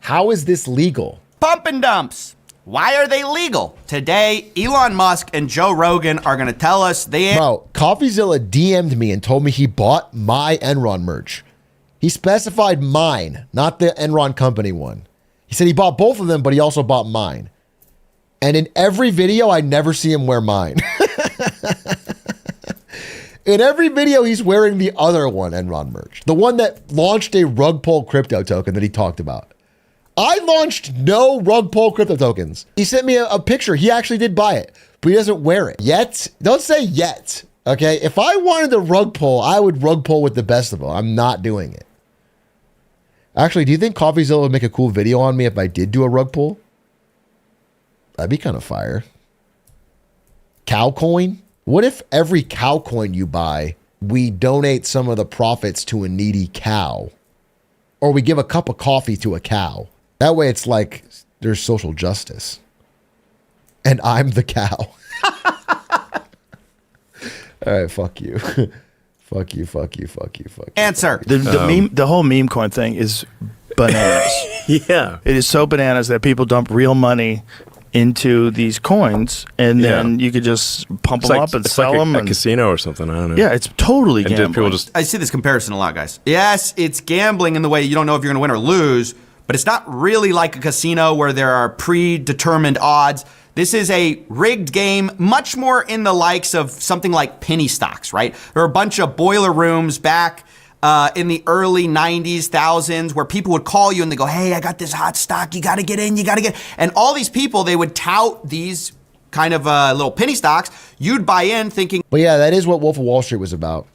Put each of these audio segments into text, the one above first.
How is this legal? Pump and dumps. Why are they legal? Today, Elon Musk and Joe Rogan are going to tell us they... Bro, Coffeezilla DM'd me and told me he bought my Enron merch. He specified mine, not the Enron company one. He said he bought both of them, but he also bought mine. And in every video, I never see him wear mine. In every video, he's wearing the other one, Enron merch. The one that launched a rug pull crypto token that he talked about. I launched no rug pull crypto tokens. He sent me a picture. He actually did buy it, but he doesn't wear it. Yet? Don't say yet, okay? If I wanted to rug pull, I would rug pull with the best of them. I'm not doing it. Actually, do you think Coffeezilla would make a cool video on me if I did do a rug pull? That'd be kind of fire. Cow coin? What if every cow coin you buy, we donate some of the profits to a needy cow? Or we give a cup of coffee to a cow? That way it's like there's social justice. And I'm the cow. All right, fuck you. Fuck you. Answer. The whole meme coin thing is bananas. Yeah. It is so bananas that people dump real money into these coins, and then you could just pump them up and sell them. A casino or something, I don't know. Yeah, it's totally gambling. People just... I see this comparison a lot, guys. Yes, it's gambling in the way you don't know if you're going to win or lose, but it's not really like a casino where there are predetermined odds. This is a rigged game, much more in the likes of something like penny stocks, right? There are a bunch of boiler rooms back in the early 90s, thousands, where people would call you and they go, hey, I got this hot stock. You got to get in. And all these people, they would tout these kind of little penny stocks. You'd buy in thinking. But yeah, that is what Wolf of Wall Street was about.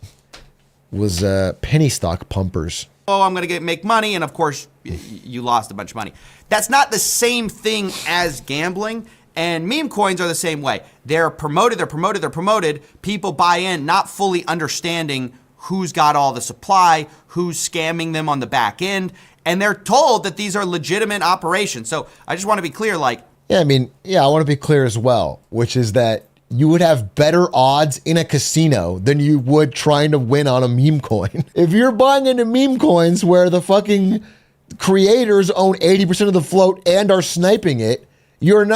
Was penny stock pumpers. Oh, I'm going to make money. And of course, you lost a bunch of money. That's not the same thing as gambling. And meme coins are the same way. They're promoted. People buy in, not fully understanding who's got all the supply, who's scamming them on the back end, and they're told that these are legitimate operations. So I just want to be clear, like... Yeah, I want to be clear as well, which is that you would have better odds in a casino than you would trying to win on a meme coin. If you're buying into meme coins where the fucking creators own 80% of the float and are sniping it, your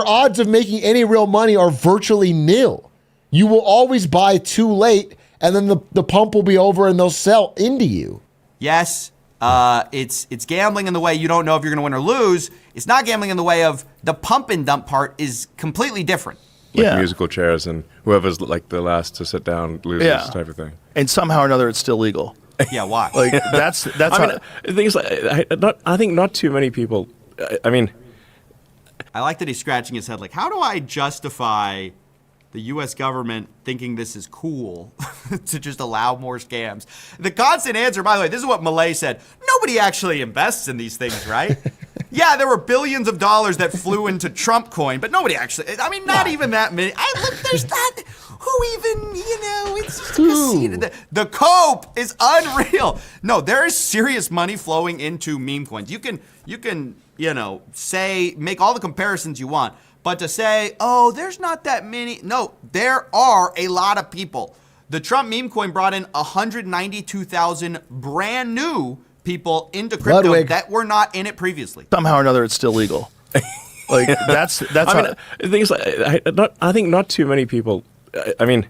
odds of making any real money are virtually nil. You will always buy too late, and then the pump will be over and they'll sell into you. Yes, it's gambling in the way you don't know if you're going to win or lose. It's not gambling in the way of the pump and dump part is completely different. Like musical chairs and whoever's like the last to sit down loses type of thing. And somehow or another, it's still legal. Yeah, why? Like that's. I mean, the thing is, I think not too many people. I mean, I like that he's scratching his head. Like, how do I justify the U.S. government thinking this is cool to just allow more scams? The constant answer, by the way, this is what Malay said. Nobody actually invests in these things, right? Yeah, there were billions of dollars that flew into Trump coin, but nobody actually, not even that many. There's not, who even, it's just a casino. The cope is unreal. No, there is serious money flowing into meme coins. You can, make all the comparisons you want. But to say, oh, there's not that many. No, there are a lot of people. The Trump meme coin brought in 192,000 brand new people into crypto Ludwig. that were not in it previously. Somehow or another, it's still legal. Like that's. I mean, the thing is, I think not too many people. I mean,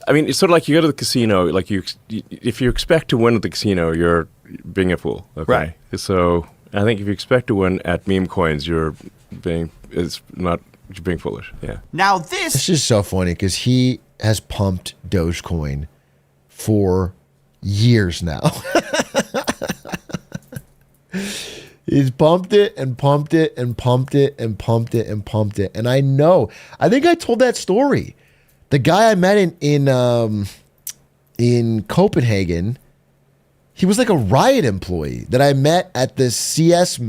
it's sort of like you go to the casino. Like if you expect to win at the casino, you're being a fool. Okay? Right. So I think if you expect to win at meme coins, you're being foolish. Yeah. Now It's just so funny because he has pumped Dogecoin for years now. He's pumped it and pumped it and pumped it and pumped it and pumped it. And I think I told that story. The guy I met in Copenhagen, he was like a Riot employee that I met at the CS2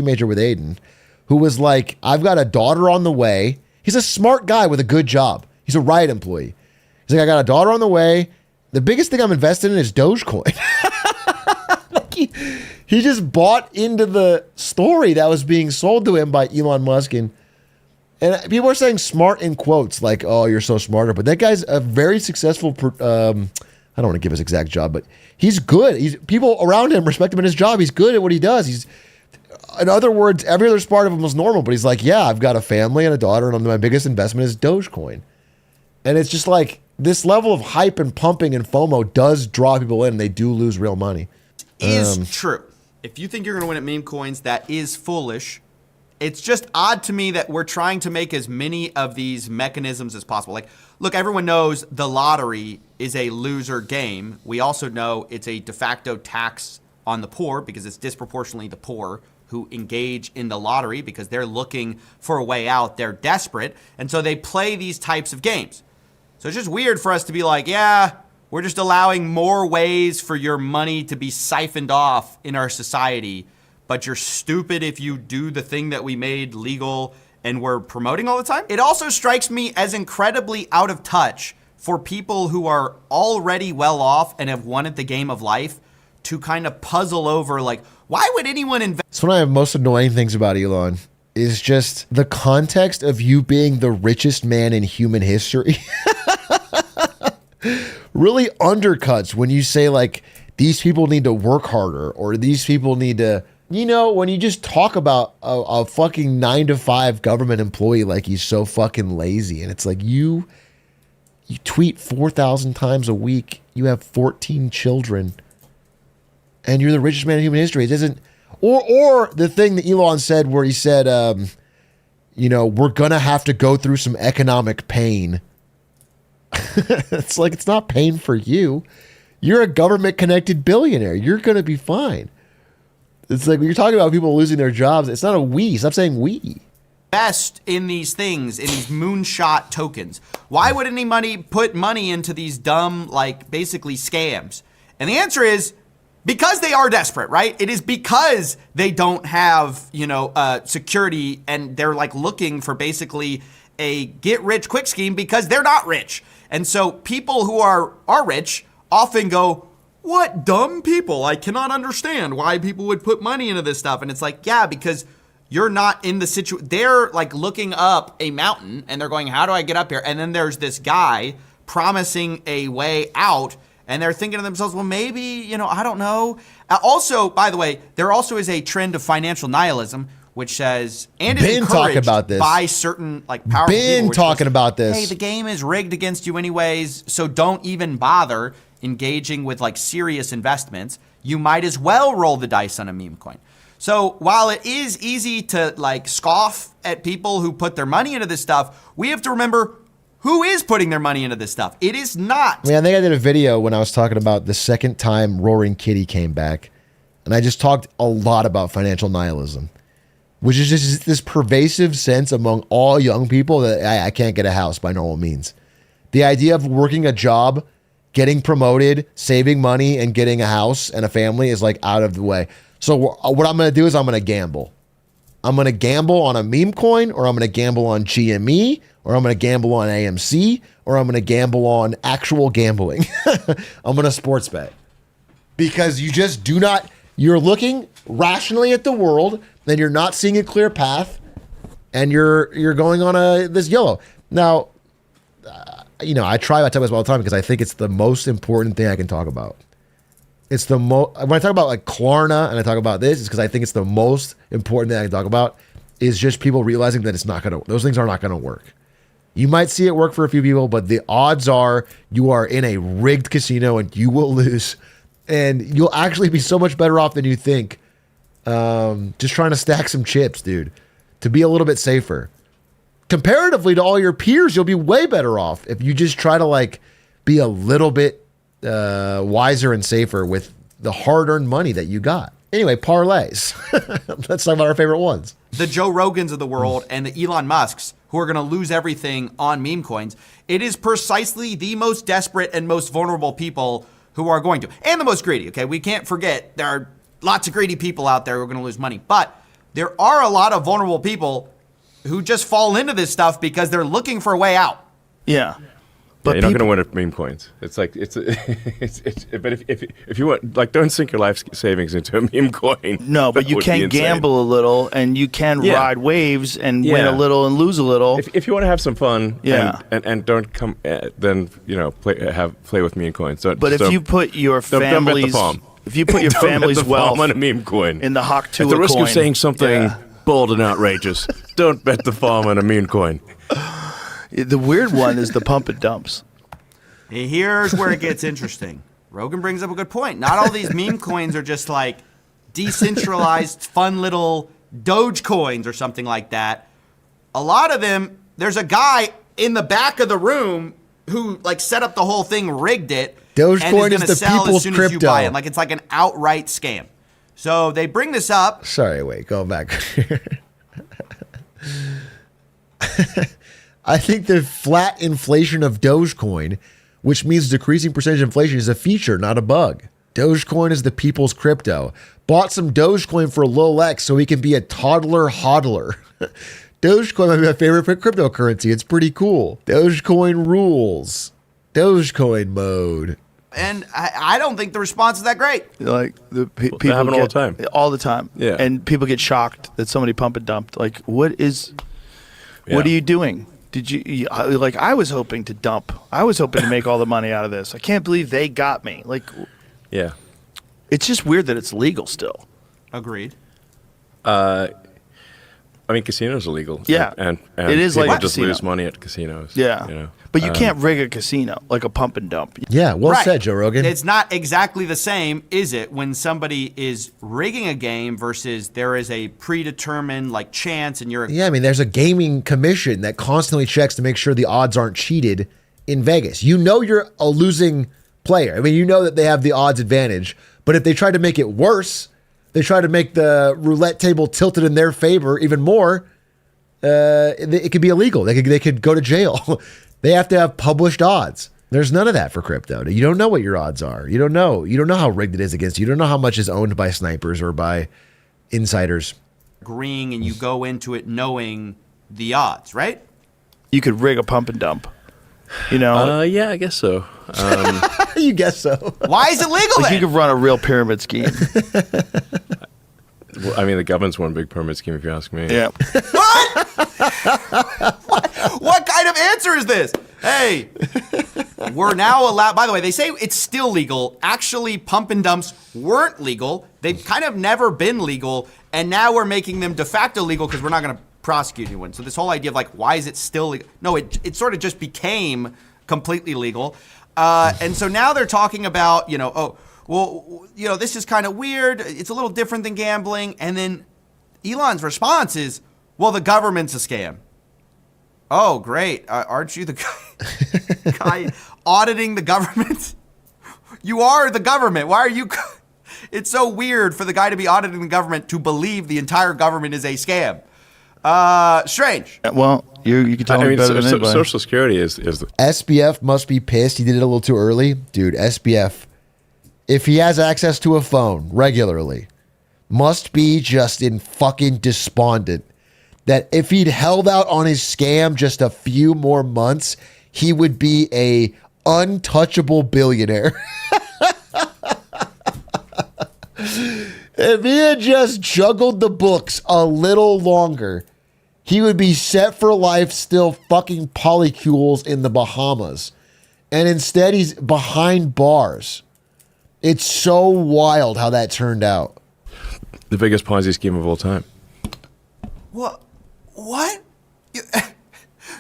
major with Aiden, who was like, I've got a daughter on the way. He's a smart guy with a good job. He's a Riot employee. He's like, I got a daughter on the way. The biggest thing I'm invested in is Dogecoin. Like he just bought into the story that was being sold to him by Elon Musk. And people are saying smart in quotes, like, oh, you're so smarter. But that guy's a very successful I don't want to give his exact job, but he's good. People around him respect him in his job. He's good at what he does. In other words, every other part of him was normal, but he's like, yeah, I've got a family and a daughter, and my biggest investment is Dogecoin. And it's just like this level of hype and pumping and FOMO does draw people in, and they do lose real money. Is true. If you think you're going to win at meme coins, that is foolish. It's just odd to me that we're trying to make as many of these mechanisms as possible. Like, look, everyone knows the lottery is a loser game. We also know it's a de facto tax on the poor because it's disproportionately the poor who engage in the lottery because they're looking for a way out. They're desperate. And so they play these types of games. So it's just weird for us to be like, yeah, we're just allowing more ways for your money to be siphoned off in our society, but you're stupid if you do the thing that we made legal and we're promoting all the time. It also strikes me as incredibly out of touch for people who are already well off and have won at the game of life to kind of puzzle over, like, why would anyone invest? It's one of the most annoying things about Elon is just the context of you being the richest man in human history. Really undercuts when you say, like, these people need to work harder or these people need to, you know, when you just talk about a fucking 9-to-5 government employee like he's so fucking lazy. And it's like, you tweet 4,000 times a week. You have 14 children. And you're the richest man in human history. It doesn't, or the thing that Elon said where he said, you know, we're going to have to go through some economic pain. It's like, it's not pain for you. You're a government connected billionaire. You're going to be fine. It's like when you're talking about people losing their jobs, it's not a we. Stop saying we. Invest in these things, in these moonshot tokens? Why would anybody put money into these dumb, like, basically scams? And the answer is, because they are desperate, right? It is because they don't have, you know, security and they're like looking for basically a get rich quick scheme because they're not rich. And so people who are rich often go, what dumb people? I cannot understand why people would put money into this stuff. And it's like, yeah, because you're not in the situation. They're like looking up a mountain and they're going, how do I get up here? And then there's this guy promising a way out. And they're thinking to themselves, well, maybe, you know, I don't know. Also, by the way, there also is a trend of financial nihilism, which says, and is encouraged by certain like powerful people. Talking about this. Hey, the game is rigged against you anyways, so don't even bother engaging with like serious investments. You might as well roll the dice on a meme coin. So while it is easy to like scoff at people who put their money into this stuff, we have to remember who is putting their money into this stuff. It is not. I mean, I think I did a video when I was talking about the second time Roaring Kitty came back. And I just talked a lot about financial nihilism, which is just this pervasive sense among all young people that I can't get a house by normal means. The idea of working a job, getting promoted, saving money, and getting a house and a family is like out of the way. So what I'm going to do is I'm going to gamble. I'm going to gamble on a meme coin, or I'm going to gamble on GME, or I'm going to gamble on AMC, or I'm going to gamble on actual gambling. I'm going to sports bet. Because you just do not, you're looking rationally at the world, then you're not seeing a clear path, and you're going on this YOLO. Now, you know, I try to talk about this all the time because I think it's the most important thing I can talk about. It's the most, when I talk about like Klarna and I talk about this, it's because I think it's the most important thing I can talk about is just people realizing that it's not going to, those things are not going to work. You might see it work for a few people, but the odds are you are in a rigged casino and you will lose. And you'll actually be so much better off than you think. Just trying to stack some chips, dude, to be a little bit safer. Comparatively to all your peers, you'll be way better off if you just try to like be a little bit wiser and safer with the hard-earned money that you got. Anyway, parlays. Let's talk about our favorite ones. The Joe Rogans of the world and the Elon Musks who are going to lose everything on meme coins. It is precisely the most desperate and most vulnerable people who are going to, and the most greedy. Okay, we can't forget there are lots of greedy people out there who are going to lose money, but there are a lot of vulnerable people who just fall into this stuff because they're looking for a way out. Yeah. But you're not people- going to win at meme coins. It's like it's but if you want, like, don't sink your life savings into a meme coin. No, but That you would be can insane. gamble a little, and you can Yeah. ride waves and win Yeah. a little and lose a little. If you want to have some fun, Yeah. and don't come, then play with meme coins. But if you put your don't bet the family's farm. if you put your don't bet family's the wealth farm on a meme coin in the Hawk at the risk coin, of saying something Yeah. bold and outrageous, don't bet the farm on a meme coin. The weird one is the pump and dumps. Here's where it gets interesting. Rogan brings up a good point. Not all these meme coins are just like decentralized, fun little Doge coins or something like that. A lot of them, there's a guy in the back of the room who like set up the whole thing, rigged it, Dogecoin and is is gonna the sell people's as soon as you crypto. buy it. Like it's like an outright scam. So they bring this up. Sorry, wait, go back. I think the flat inflation of Dogecoin, which means decreasing percentage inflation, is a feature, not a bug. Dogecoin is the people's crypto. Bought some Dogecoin for Lil X so he can be a toddler hodler. Dogecoin might be my favorite cryptocurrency. It's pretty cool. Dogecoin rules. Dogecoin mode. And I don't think the response is that great. Like people happen all get- the time. all the time. Yeah. And people get shocked that somebody pump and dumped. Like, what are Yeah. you doing? Did you like? I was hoping to dump. I was hoping to make all the money out of this. I can't believe they got me. Like, Yeah. it's just weird that it's legal still. Agreed. I mean, casinos are legal. Yeah. and It is people like a just casino. lose money at casinos. Yeah. you know? But you can't rig a casino like a pump and dump. Yeah, well Right. said, Joe Rogan. It's not exactly the same, is it, when somebody is rigging a game versus there is a predetermined like chance and you're Yeah, I mean, there's a gaming commission that constantly checks to make sure the odds aren't cheated in Vegas. You know you're a losing player. I mean, you know that they have the odds advantage, but if they try to make it worse, they try to make the roulette table tilted in their favor even more, it could be illegal. They could go to jail. They have to have published odds. There's none of that for crypto. You don't know what your odds are. You don't know. You don't know how rigged it is against you. You don't know how much is owned by snipers or by insiders. agreeing and you go into it knowing the odds, right? You could rig a pump and dump. You know, Yeah, I guess so. You guess so. Why is it legal like you then? could run a real pyramid scheme. Well, I mean, the government's one big pyramid scheme, if you ask me. Yeah. What kind of answer is this? Hey, we're now allowed. By the way, they say it's still legal. Actually, pump and dumps weren't legal. They've kind of never been legal. And now we're making them de facto legal because we're not going to prosecute anyone. So this whole idea of like, why is it still legal? No, it sort of just became completely legal. And so now they're talking about, this is kind of weird. It's a little different than gambling. And then Elon's response is, well, the government's a scam. Oh, great. Aren't you the guy auditing the government? You are the government. Why are you? It's so weird for the guy to be auditing the government to believe the entire government is a scam. Strange. Well, you can tell I me mean, better than anybody. Social Security is the, SBF must be pissed. He did it a little too early. Dude, SBF, if he has access to a phone regularly, must be just in fucking despondent that if he'd held out on his scam just a few more months, he would be a untouchable billionaire. If he had just juggled the books a little longer, he would be set for life still fucking polycules in the Bahamas. And instead, he's behind bars. It's so wild how that turned out. the biggest Ponzi scheme of all time. What?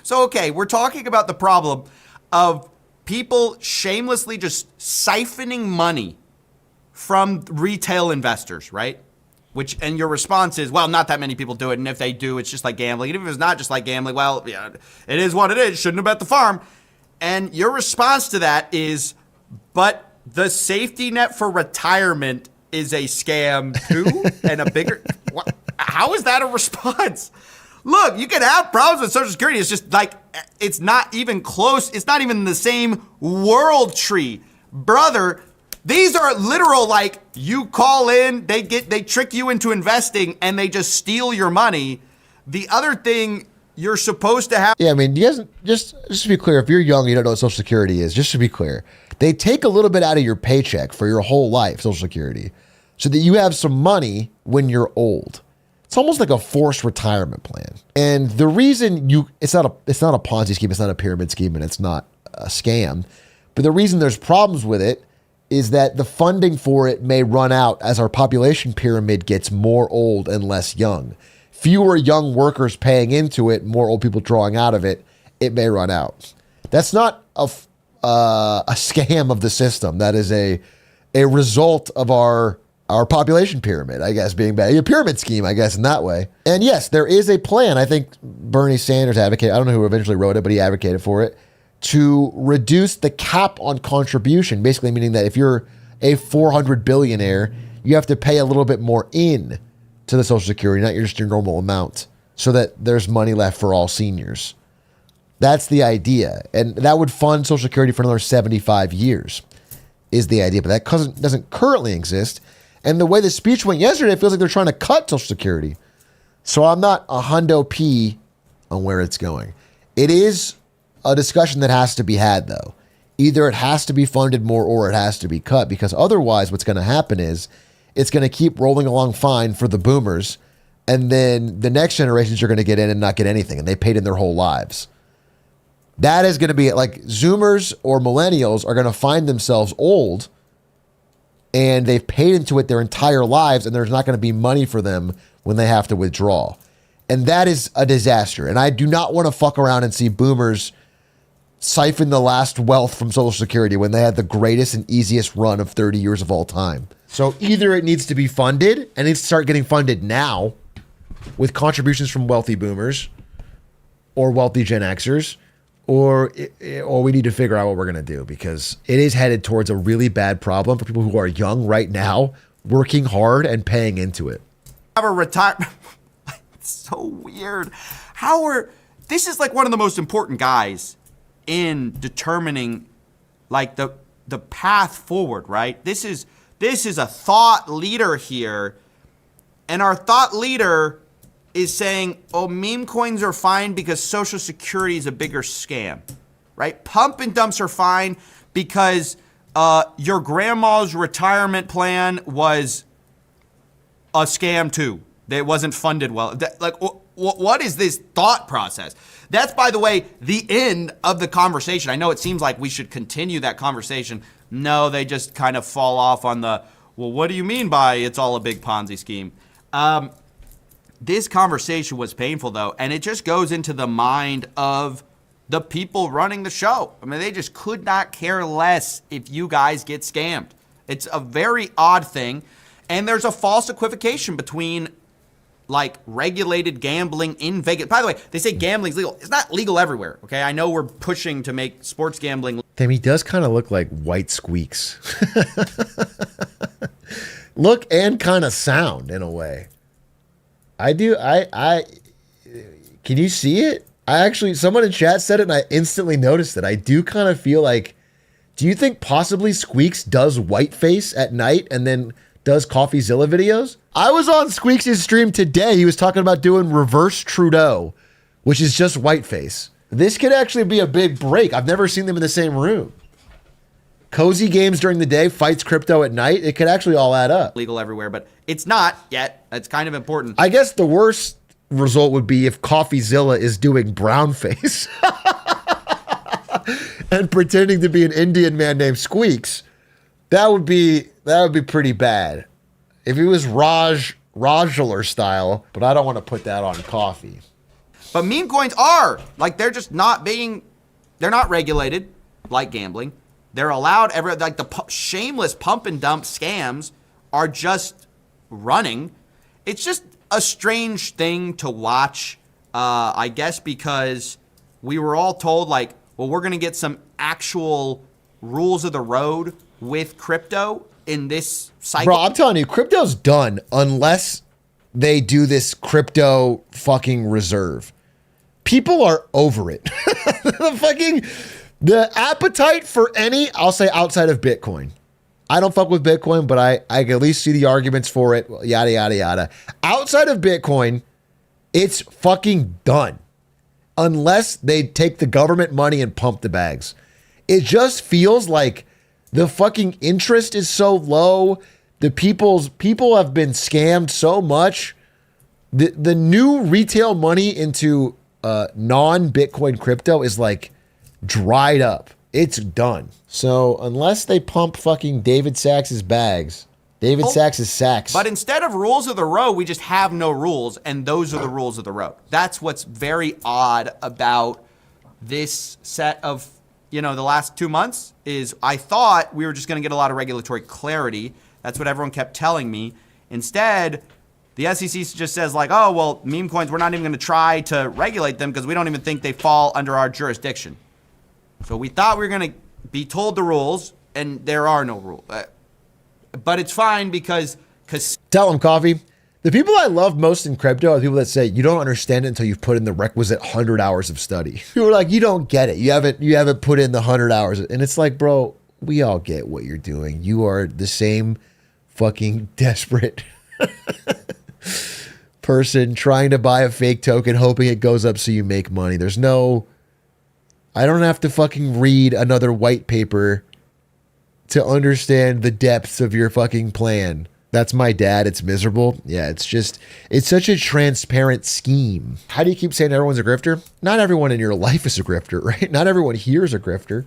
So, okay, we're talking about the problem of people shamelessly just siphoning money from retail investors, right? And your response is, well, not that many people do it, and if they do, it's just like gambling. And if it's not just like gambling, well, yeah, it is what it is. Shouldn't have bet the farm. And your response to that is, but the safety net for retirement is a scam too, and a bigger. What? How is that a response? Look, you can have problems with Social Security. It's just like, it's not even close. It's not even the same world tree. Brother, these are literal, like, you call in, they trick you into investing, and they just steal your money. The other thing you're supposed to have. Yeah, I mean, you guys, just to be clear, if you're young, you don't know what Social Security is, just to be clear, they take a little bit out of your paycheck for your whole life, Social Security, so that you have some money when you're old. It's almost like a forced retirement plan. And the reason it's not a Ponzi scheme, it's not a pyramid scheme, and it's not a scam. But the reason there's problems with it is that the funding for it may run out as our population pyramid gets more old and less young. Fewer young workers paying into it, more old people drawing out of it, it may run out. That's not a scam of the system. That is a result of our population pyramid, I guess, being bad. A pyramid scheme, I guess, in that way. And yes, there is a plan. I think Bernie Sanders advocated, I don't know who eventually wrote it, but he advocated for it, to reduce the cap on contribution, basically meaning that if you're a 400 billionaire, you have to pay a little bit more in to the Social Security, not just your normal amount, so that there's money left for all seniors. That's the idea. And that would fund Social Security for another 75 years, is the idea. But that doesn't currently exist. And the way the speech went yesterday, it feels like they're trying to cut Social Security. So I'm not a hundo P on where it's going. It is a discussion that has to be had, though. Either it has to be funded more or it has to be cut, because otherwise what's going to happen is it's going to keep rolling along fine for the boomers, and then the next generations are going to get in and not get anything, and they paid in their whole lives. That is going to be like Zoomers or millennials are going to find themselves old, and they've paid into it their entire lives, and there's not going to be money for them when they have to withdraw. And that is a disaster. And I do not want to fuck around and see boomers siphon the last wealth from Social Security when they had the greatest and easiest run of 30 years of all time. So either it needs to be funded, and it needs to start getting funded now with contributions from wealthy boomers or wealthy Gen Xers, or we need to figure out what we're going to do, because it is headed towards a really bad problem for people who are young right now, working hard and paying into it. Have a retirement. It's so weird. This is like one of the most important guys in determining like the path forward, right? This is a thought leader here, and our thought leader is saying, oh, meme coins are fine because Social Security is a bigger scam, right? Pump and dumps are fine because your grandma's retirement plan was a scam too. It wasn't funded well. What is this thought process? That's, by the way, the end of the conversation. I know it seems like we should continue that conversation. No, they just kind of fall off on the, well, what do you mean by it's all a big Ponzi scheme? This conversation was painful, though, and it just goes into the mind of the people running the show. I mean, they just could not care less if you guys get scammed. It's a very odd thing, and there's a false equivocation between like regulated gambling in Vegas. By the way, they say gambling's legal. It's not legal everywhere, okay? I know we're pushing to make sports gambling. Damn, he does kind of look like White Squeaks. Look and kind of sound in a way. I do. Can you see it? Someone in chat said it and I instantly noticed it. I do kind of feel like, do you think possibly Squeaks does whiteface at night and then does Coffeezilla videos? I was on Squeaks' stream today. He was talking about doing reverse Trudeau, which is just whiteface. This could actually be a big break. I've never seen them in the same room. Cozy games during the day, fights crypto at night. It could actually all add up. Legal everywhere, but it's not yet. It's kind of important. I guess the worst result would be if Coffeezilla is doing brownface and pretending to be an Indian man named Squeaks. That would be pretty bad. If he was Rajular style, but I don't want to put that on coffee. But meme coins are like, they're just not they're not regulated like gambling. They're allowed like the shameless pump and dump scams are just running. It's just a strange thing to watch, I guess, because we were all told like, well, we're going to get some actual rules of the road with crypto in this cycle. Bro, I'm telling you, crypto's done unless they do this crypto fucking reserve. People are over it. The appetite for any, I'll say outside of Bitcoin. I don't fuck with Bitcoin, but I can at least see the arguments for it, yada, yada, yada. Outside of Bitcoin, it's fucking done. unless they take the government money and pump the bags. It just feels like the fucking interest is so low. The people have been scammed so much. The new retail money into non-Bitcoin crypto is like dried up. It's done. So unless they pump fucking David Sacks's bags, David Sacks's sacks. But instead of rules of the road, we just have no rules, and those are the rules of the road. That's what's very odd about this set of, the last 2 months is I thought we were just going to get a lot of regulatory clarity. That's what everyone kept telling me. Instead, the SEC just says like, oh, well, meme coins, we're not even going to try to regulate them because we don't even think they fall under our jurisdiction. So we thought we were going to be told the rules, and there are no rules. But it's fine because tell them, Coffee. The people I love most in crypto are the people that say you don't understand it until you've put in the requisite 100 hours of study. People are like, you don't get it. You haven't put in the 100 hours. And it's like, bro, we all get what you're doing. You are the same fucking desperate person trying to buy a fake token, hoping it goes up so you make money. I don't have to fucking read another white paper to understand the depths of your fucking plan. That's my dad. It's miserable. Yeah, it's such a transparent scheme. How do you keep saying everyone's a grifter? Not everyone in your life is a grifter, right? Not everyone here is a grifter.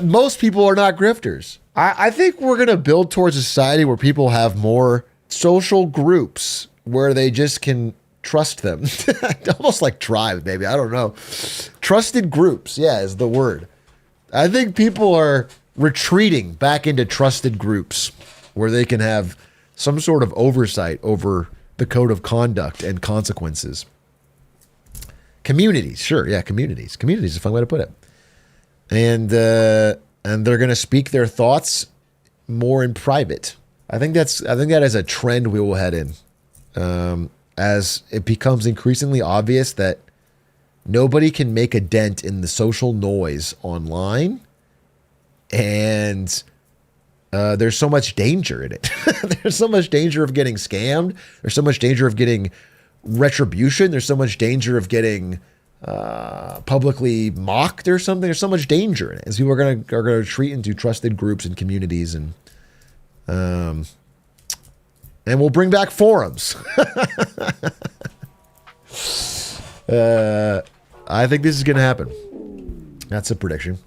Most people are not grifters. I think we're going to build towards a society where people have more social groups where they just can trust them. Almost like tribes, maybe. I don't know. Trusted groups, yeah, is the word. I think people are retreating back into trusted groups where they can have some sort of oversight over the code of conduct and consequences. Communities, sure, yeah, communities. Communities is a fun way to put it. And they're going to speak their thoughts more in private. I think that is a trend we will head in. As it becomes increasingly obvious that nobody can make a dent in the social noise online, and there's so much danger in it. There's so much danger of getting scammed. There's so much danger of getting retribution. There's so much danger of getting publicly mocked or something. There's so much danger in it. As people are going to retreat into trusted groups and communities, and we'll bring back forums. I think this is going to happen. That's a prediction.